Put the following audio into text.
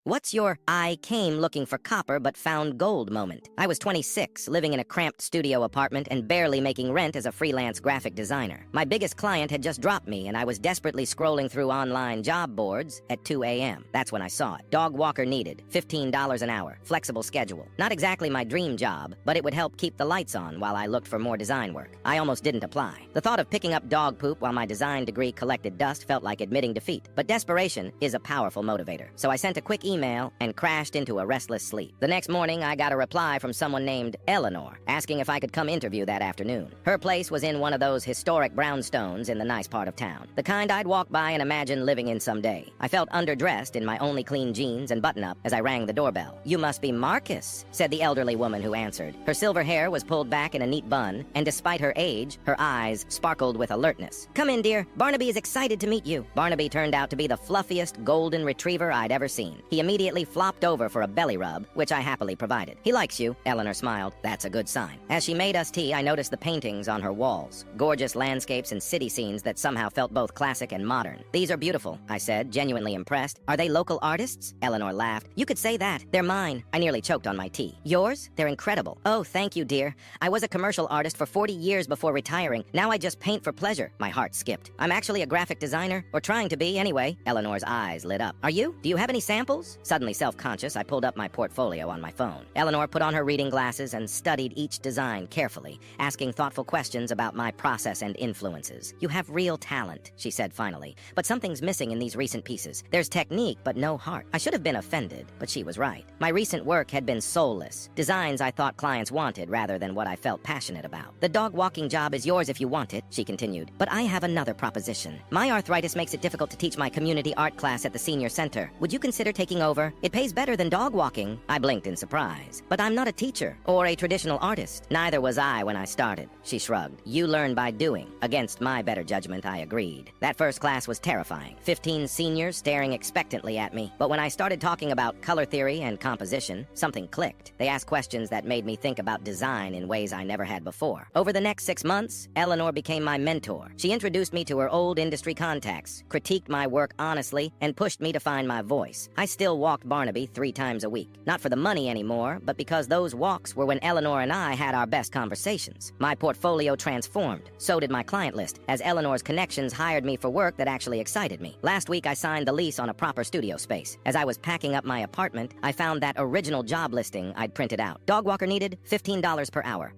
What's your I came looking for copper but found gold moment? I was 26, living in a cramped studio apartment and barely making rent as a freelance graphic designer. My biggest client had just dropped me, and I was desperately scrolling through online job boards at 2 a.m. That's when I saw it. Dog walker needed, $15 an hour, flexible schedule. Not exactly my dream job, but it would help keep the lights on while I looked for more design work. I almost didn't apply. The thought of picking up dog poop while my design degree collected dust felt like admitting defeat. But desperation is a powerful motivator. So I sent a quick email and crashed into a restless sleep. The next morning, I got a reply from someone named Eleanor, asking if I could come interview that afternoon. Her place was in one of those historic brownstones in the nice part of town, the kind I'd walk by and imagine living in someday. I felt underdressed in my only clean jeans and button-up as I rang the doorbell. "You must be Marcus," said the elderly woman who answered. Her silver hair was pulled back in a neat bun, and despite her age, her eyes sparkled with alertness. "Come in, dear. Barnaby is excited to meet you." Barnaby turned out to be the fluffiest golden retriever I'd ever seen. He immediately flopped over for a belly rub, which I happily provided. "He likes you," Eleanor smiled. "That's a good sign." As she made us tea, I noticed the paintings on her walls. Gorgeous landscapes and city scenes that somehow felt both classic and modern. "These are beautiful," I said, genuinely impressed. "Are they local artists?" Eleanor laughed. "You could say that. They're mine." I nearly choked on my tea. "Yours? They're incredible." "Oh, thank you, dear. I was a commercial artist for 40 years before retiring. Now I just paint for pleasure." My heart skipped. "I'm actually a graphic designer, or trying to be anyway." Eleanor's eyes lit up. "Are you? Do you have any samples?" Suddenly self-conscious, I pulled up my portfolio on my phone. Eleanor put on her reading glasses and studied each design carefully, asking thoughtful questions about my process and influences. "You have real talent," she said finally, "but something's missing in these recent pieces. There's technique, but no heart." I should have been offended, but she was right. My recent work had been soulless, designs I thought clients wanted rather than what I felt passionate about. "The dog walking job is yours if you want it," she continued, "but I have another proposition. My arthritis makes it difficult to teach my community art class at the senior center. Would you consider taking over? It pays better than dog walking." I blinked in surprise. "But I'm not a teacher or a traditional artist." "Neither was I when I started," she shrugged. "You learn by doing." Against my better judgment, I agreed. That first class was terrifying. 15 seniors staring expectantly at me. But when I started talking about color theory and composition, something clicked. They asked questions that made me think about design in ways I never had before. Over the next 6 months, Eleanor became my mentor. She introduced me to her old industry contacts, critiqued my work honestly, and pushed me to find my voice. I still walked Barnaby 3 times a week. Not for the money anymore, but because those walks were when Eleanor and I had our best conversations. My portfolio transformed. So did my client list, as Eleanor's connections hired me for work that actually excited me. Last week, I signed the lease on a proper studio space. As I was packing up my apartment, I found that original job listing I'd printed out. Dog walker needed, $15 per hour.